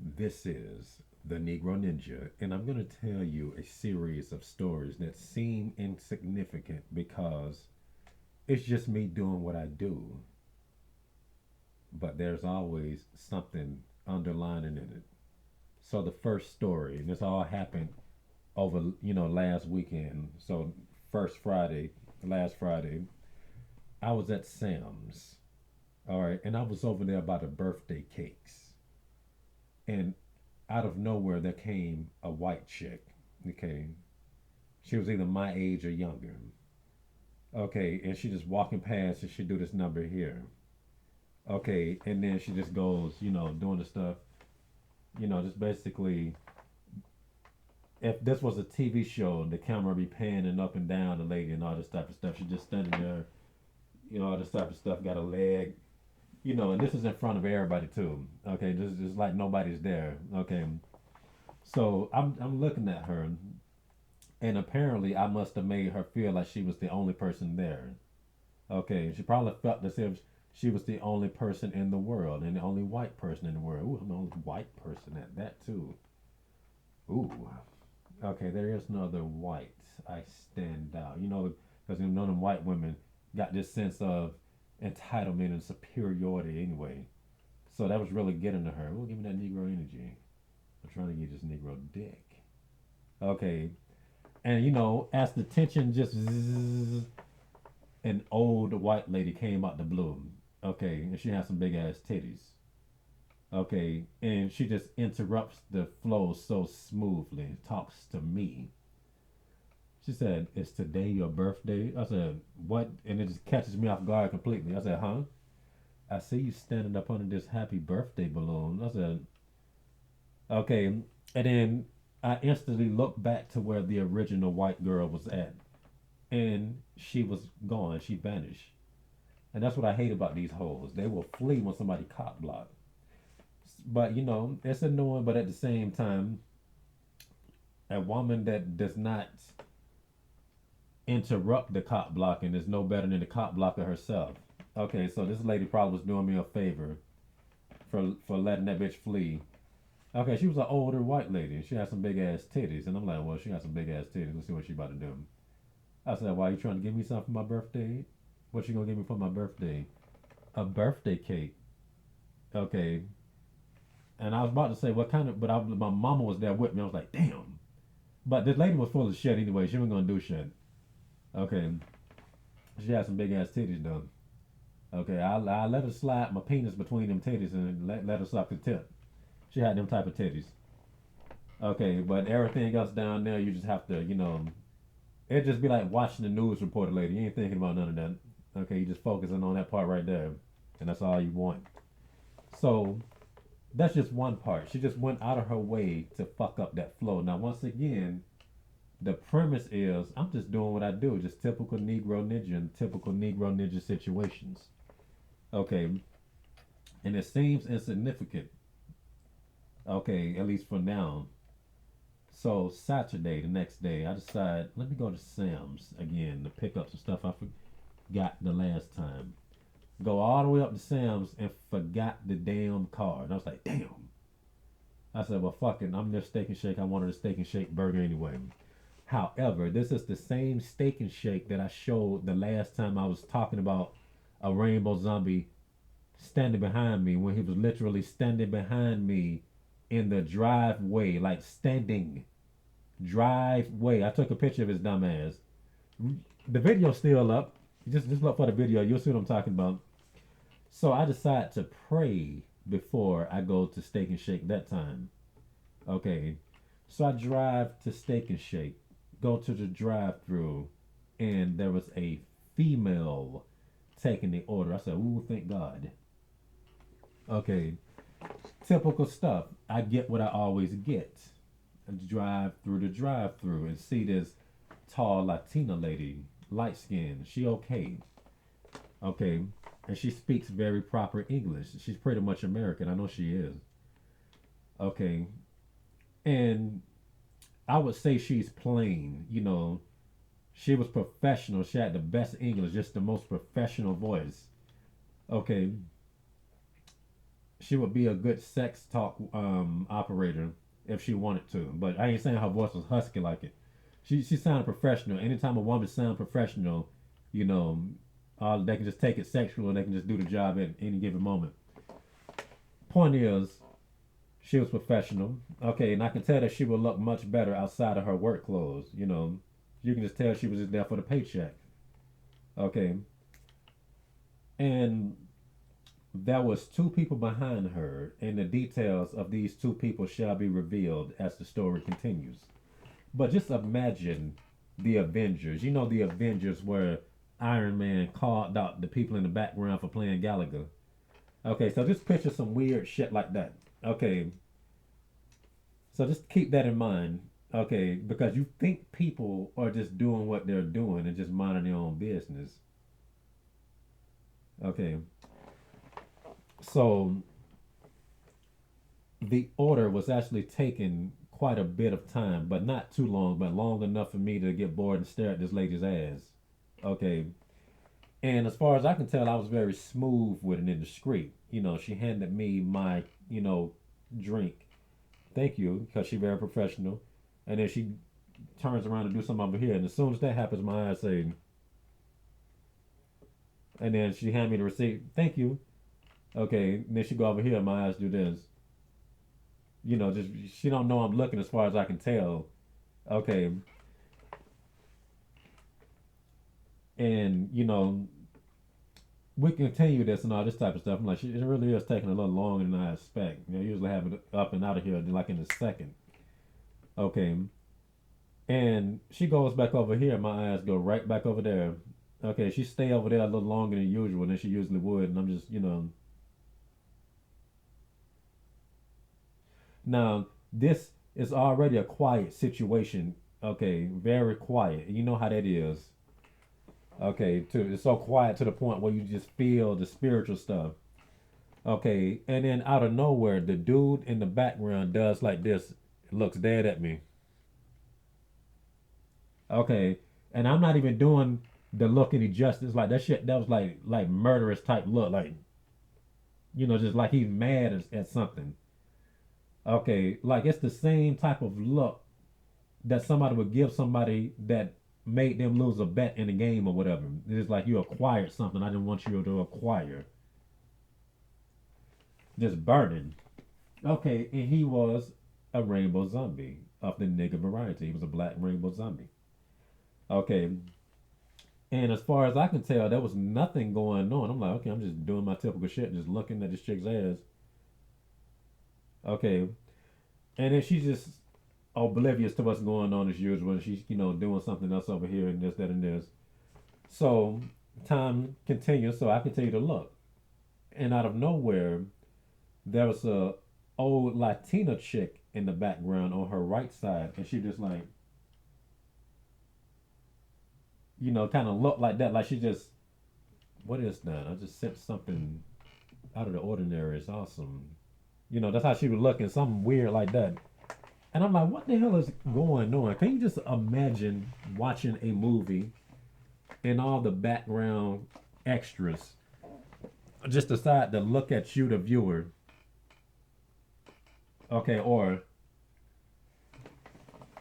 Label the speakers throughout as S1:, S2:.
S1: This is the Negro Ninja, and I'm going to tell you a series of stories that seem insignificant because it's just me doing what I do, but there's always something underlining in it. So, the first story, and this all happened over, last weekend. So, first Friday, last Friday, I was at Sam's, all right, and I was over there by the birthday cakes. And out of nowhere, there came a white chick. Okay, she was either my age or younger. Okay, and she just walking past and she do this number here. Okay, and then she just goes, doing the stuff, just basically. If this was a TV show, the camera be panning up and down the lady and all this type of stuff. She just standing there, all this type of stuff. Got a leg, and this is in front of everybody too. Okay, this is like nobody's there. Okay, so I'm looking at her, and apparently I must have made her feel like she was the only person there. Okay, she probably felt as if she was the only person in the world and the only white person in the world. Ooh, I'm the only white person at that too. Ooh, okay, there is no other white. I stand out. Because none of them white women got this sense of entitlement and superiority anyway. So that was really getting to her. Well, give me that Negro energy. I'm trying to get this Negro dick. Okay, and as the tension just zzz, an old white lady came out the blue. Okay, and she has some big ass titties. Okay, and she just interrupts the flow so smoothly, talks to me. She said, "Is today your birthday?" I said, "What?" And it just catches me off guard completely. I said, "Huh?" "I see you standing up under this happy birthday balloon." I said, "Okay." And then I instantly looked back to where the original white girl was at, and she was gone. She vanished. And that's what I hate about these hoes. They will flee when somebody cop block. But it's annoying. But at the same time, a woman that does not interrupt the cop blocking is no better than the cop blocker herself. Okay, so this lady probably was doing me a favor for letting that bitch flee. Okay, she was an older white lady. She had some big ass titties, and I'm like, well, she got some big ass titties. Let's see what she about to do. I said, why are you trying to give me something for my birthday? What you gonna give me for my birthday? A birthday cake. Okay, and I was about to say what kind of, but my mama was there with me. I was like, damn. But this lady was full of shit anyway. She wasn't gonna do shit. Okay, she had some big ass titties though. Okay, I let her slide my penis between them titties and let her suck the tip. She had them type of titties. Okay, but everything else down there, you just have to, it just be like watching the news reporter lady. You ain't thinking about none of that. Okay, you just focusing on that part right there, and that's all you want. So that's just one part. She just went out of her way to fuck up that flow. Now, once again, the premise is I'm just doing what I do, just typical Negro ninja and typical Negro ninja situations. Okay, and it seems insignificant. Okay, at least for now. So Saturday, the next day, I decide let me go to Sam's again to pick up some stuff I forgot the last time. Go all the way up to Sam's and forgot the damn card. And I was like, damn. I said, well, fuck it. I'm near Steak and Shake. I wanted a Steak and Shake burger anyway. However, this is the same Steak and Shake that I showed the last time I was talking about a rainbow zombie standing behind me when he was literally standing behind me in the driveway, like standing driveway. I took a picture of his dumb ass. The video's still up. Just look for the video. You'll see what I'm talking about. So I decide to pray before I go to Steak and Shake that time. Okay. So I drive to Steak and Shake, go to the drive through, and there was a female taking the order. I said, ooh, thank God. Okay. Typical stuff. I get what I always get. I drive through the drive through and see this tall Latina lady, light skinned. She okay. Okay. And she speaks very proper English. She's pretty much American. I know she is. Okay. And I would say she's plain. She was professional. She had the best English, just the most professional voice. Okay. she would be a good sex talk operator if she wanted to. But I ain't saying her voice was husky like it. She sounded professional. Anytime a woman sounds professional, you know, they can just take it sexual and they can just do the job at any given moment. Point is, she was professional. Okay, and I can tell that she would look much better outside of her work clothes. You know, you can just tell she was just there for the paycheck. Okay, and there was two people behind her, and the details of these two people shall be revealed as the story continues. But just imagine the Avengers. You know the Avengers where Iron Man called out the people in the background for playing Gallagher. Okay, so just picture some weird shit like that. Okay, so just keep that in mind. Okay, because you think people are just doing what they're doing and just minding their own business. Okay, so the order was actually taking quite a bit of time, but not too long, but long enough for me to get bored and stare at this lady's ass. Okay, and as far as I can tell, I was very smooth with it and discreet. You know, she handed me my, drink. Thank you, because she's very professional. And then she turns around to do something over here, and as soon as that happens, my eyes say, and then she hand me the receipt. Thank you. Okay, and then she go over here, and my eyes do this. Just she don't know I'm looking as far as I can tell. Okay, and we continue this and all this type of stuff. I'm like, it really is taking a little longer than I expect. Usually have it up and out of here like in a second. Okay, and she goes back over here. My eyes go right back over there. Okay, she stay over there a little longer than usual than she usually would, and I'm just, now this is already a quiet situation. Okay, very quiet. You know how that is. Okay, it's so quiet to the point where you just feel the spiritual stuff. Okay, and then out of nowhere, the dude in the background does like this, looks dead at me. Okay, and I'm not even doing the look any justice. Like that shit, that was like murderous type look, like just like he's mad at something. Okay, like it's the same type of look that somebody would give somebody that made them lose a bet in a game or whatever. It's like you acquired something I didn't want you to acquire. Just burning. Okay, and he was a rainbow zombie of the nigga variety. He was a black rainbow zombie. Okay, and as far as I can tell, there was nothing going on. I'm like, okay, I'm just doing my typical shit, just looking at this chick's ass. Okay, and then she's just oblivious to what's going on as usual. And she's, doing something else over here and this, that, and this. So time continues, so I continue to look. And out of nowhere, there was a old Latina chick in the background on her right side, and she just like, kind of looked like that, like she just, what is that? I just sent something out of the ordinary. It's awesome. That's how she was looking, something weird like that. And I'm like, what the hell is going on? Can you just imagine watching a movie and all the background extras just decide to look at you, the viewer? Okay, or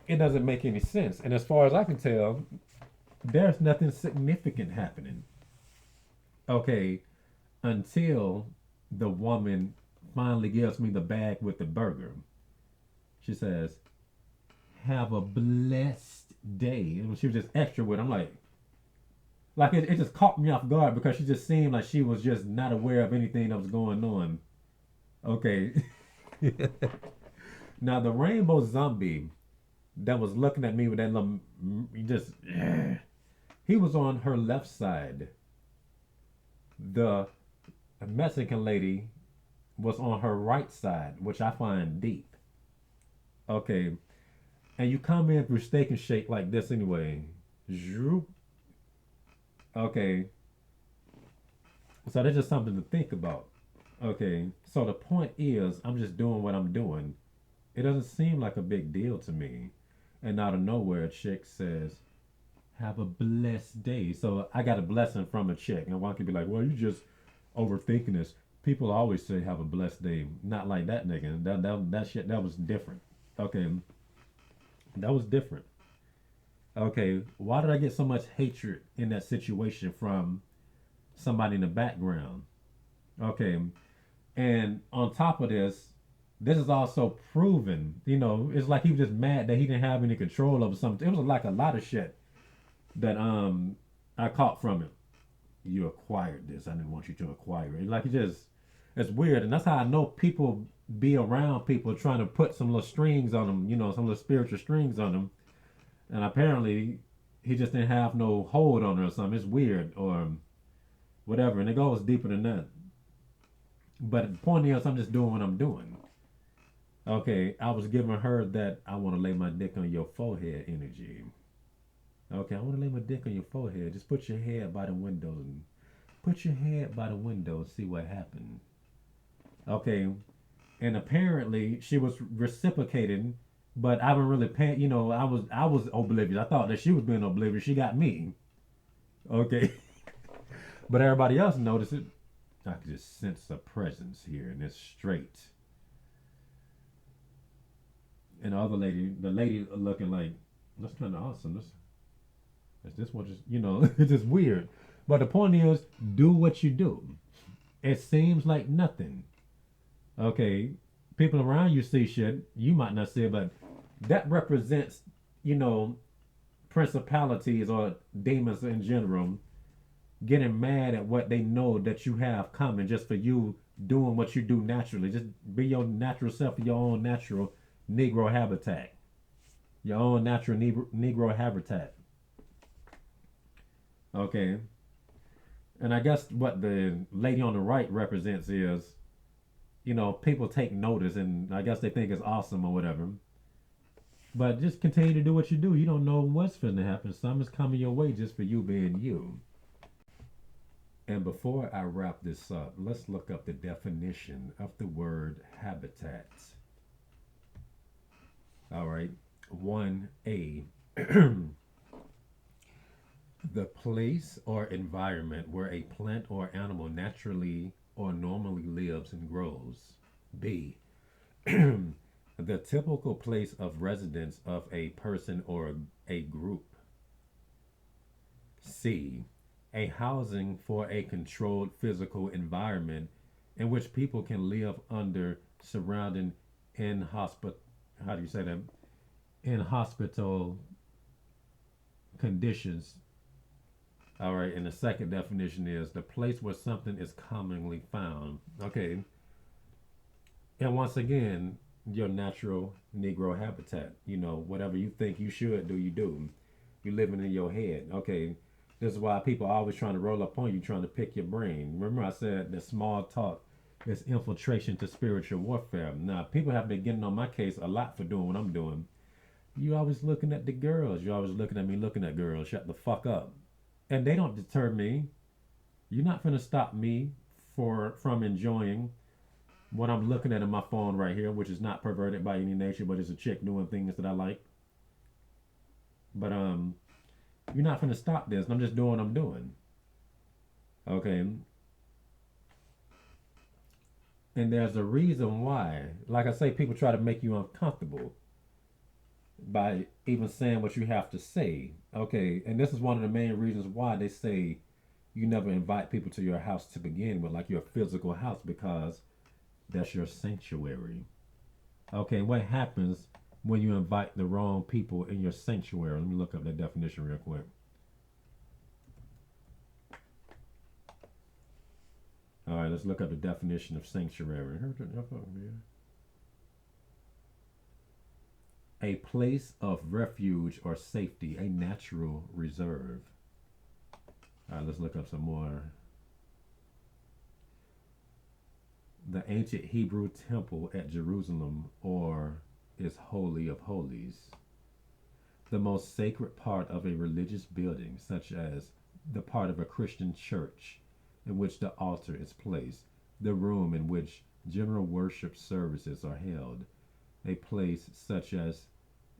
S1: it doesn't make any sense. And as far as I can tell, there's nothing significant happening. Okay, until the woman finally gives me the bag with the burger. She says, "Have a blessed day." And she was just extra with it. I'm like it just caught me off guard because she just seemed like she was just not aware of anything that was going on. Okay. Now the rainbow zombie that was looking at me with that little, just, he was on her left side. The Mexican lady was on her right side, which I find deep. Okay, and you come in through steak and shake like this anyway. Zoop. Okay, so that's just something to think about. Okay, so the point is, I'm just doing what I'm doing. It doesn't seem like a big deal to me. And out of nowhere, a chick says, "Have a blessed day." So I got a blessing from a chick. And one could be like, "Well, you just overthinking this." People always say have a blessed day. Not like that nigga. That shit that was different. Okay, that was different. Okay, why did I get so much hatred in that situation from somebody in the background? Okay, and on top of this, this is also proven. It's like he was just mad that he didn't have any control over something. It was like a lot of shit that I caught from it. You acquired this. I didn't want you to acquire it. Like it's weird, and that's how I know people be around people trying to put some little strings on them. Some little spiritual strings on them, and apparently he just didn't have no hold on her or something. It's weird or whatever, and it goes deeper than that. But the point is, I'm just doing what I'm doing. Okay, I was giving her that I want to lay my dick on your forehead energy. Okay, I want to lay my dick on your forehead. Just put your head by the window and put your head by the window and see what happens. Okay, and apparently she was reciprocating, but I wasn't really paying. I was oblivious. I thought that she was being oblivious. She got me. Okay, but everybody else noticed it. I could just sense a presence here, and it's straight. And the lady looking like that's kind of awesome. This one just it's just weird. But the point is, do what you do. It seems like nothing. Okay, people around you see shit you might not see it, but that represents you know principalities or demons in general getting mad at what they know that you have coming just for you doing what you do naturally. Just be your natural self, your own natural Negro habitat, your own natural Negro habitat. Okay, and I guess what the lady on the right represents is people take notice, and I guess they think it's awesome or whatever. But just continue to do what you do. You don't know what's going to happen. Something's coming your way just for you being you. And before I wrap this up, let's look up the definition of the word habitat. All right. 1A. The place or environment where a plant or animal naturally or normally lives and grows. B. The typical place of residence of a person or a group. C. A housing for a controlled physical environment in which people can live under surrounding in hospital how do you say that in hospital conditions. All right, and the second definition is the place where something is commonly found. Okay, and once again, your natural Negro habitat. Whatever you think you should do, you do. You living in your head. Okay, this is why people are always trying to roll up on you, trying to pick your brain. Remember, I said that small talk is infiltration to spiritual warfare. Now, people have been getting on my case a lot for doing what I'm doing. You always looking at the girls. You always looking at me looking at girls. Shut the fuck up. And they don't deter me. You're not gonna stop me from enjoying what I'm looking at in my phone right here, which is not perverted by any nature, but it's a chick doing things that I like. But you're not gonna stop this. I'm just doing what I'm doing. Okay. And there's a reason why. Like I say, people try to make you uncomfortable by even saying what you have to say. Okay, and this is one of the main reasons why they say you never invite people to your house to begin with, like your physical house, because that's your sanctuary. Okay, what happens when you invite the wrong people in your sanctuary? Let me look up that definition real quick. All right, let's look up the definition of sanctuary. A place of refuge or safety, a natural reserve. All right, let's look up some more. The ancient Hebrew temple at Jerusalem, or is Holy of Holies, the most sacred part of a religious building, such as the part of a Christian church in which the altar is placed, the room in which general worship services are held, a place such as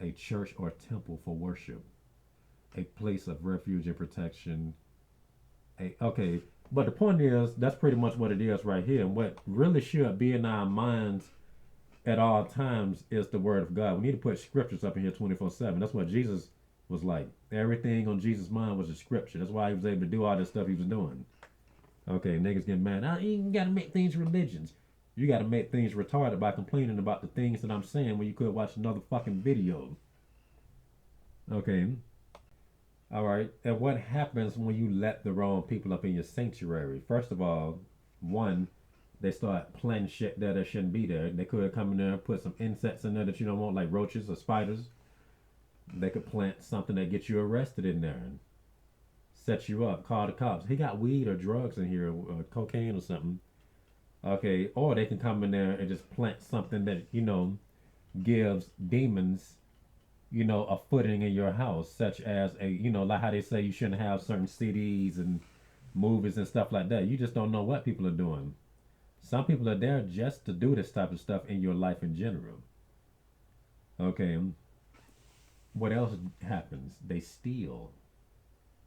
S1: a church or temple for worship, a place of refuge and protection. Okay, But the point is, that's pretty much what it is right here. And what really should be in our minds at all times is the word of God. We need to put scriptures up in here 24/7. That's what Jesus was like. Everything on Jesus' mind was a scripture. That's why he was able to do all this stuff he was doing. Okay, niggas getting mad. You gotta make things religions. You gotta make things retarded by complaining about the things that I'm saying when you could watch another fucking video. Okay. All right. And what happens when you let the wrong people up in your sanctuary? First of all, one, they start planting shit there that shouldn't be there. They could come in there and put some insects in there that you don't want, like roaches or spiders. They could plant something that gets you arrested in there and set you up. Call the cops. He got weed or drugs in here, or cocaine or something. Okay. Or they can come in there and just plant something that, gives demons, a footing in your house, such as like how they say you shouldn't have certain CDs and movies and stuff like that. You just don't know what people are doing. Some people are there just to do this type of stuff in your life in general. Okay, what else happens? They steal.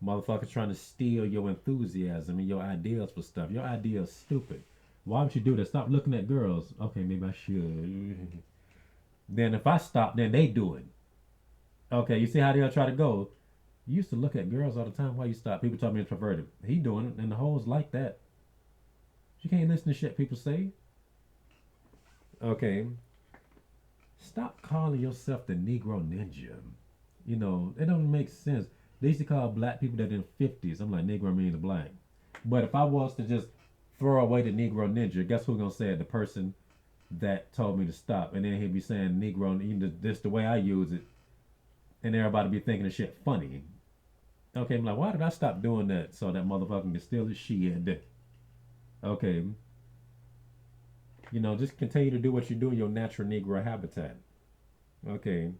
S1: Motherfuckers trying to steal your enthusiasm and your ideas for stuff. Your ideas stupid. Why would you do that? Stop looking at girls. Okay, maybe I should. Then if I stop, then they do it. Okay, you see how they'll try to go. You used to look at girls all the time. Why you stop? People told me introverted. He doing it, and the hoes like that. You can't listen to shit people say. Okay, stop calling yourself the Negro Ninja. It don't make sense. They used to call black people that in 50s. I'm like, Negro means black. But if I was to just throw away the Negro Ninja, guess who's gonna say it? The person that told me to stop. And then he'd be saying Negro, this the way I use it. And everybody be thinking the shit funny. Okay, I'm like, why did I stop doing that so that motherfucker can steal his shit? Okay, just continue to do what you do in your natural Negro habitat. Okay,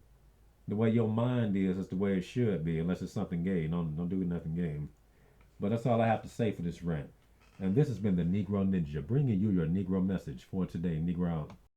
S1: the way your mind is the way it should be, unless it's something gay. Don't do nothing gay. But that's all I have to say for this rant. And this has been the Negro Ninja, bringing you your Negro message for today. Negro out.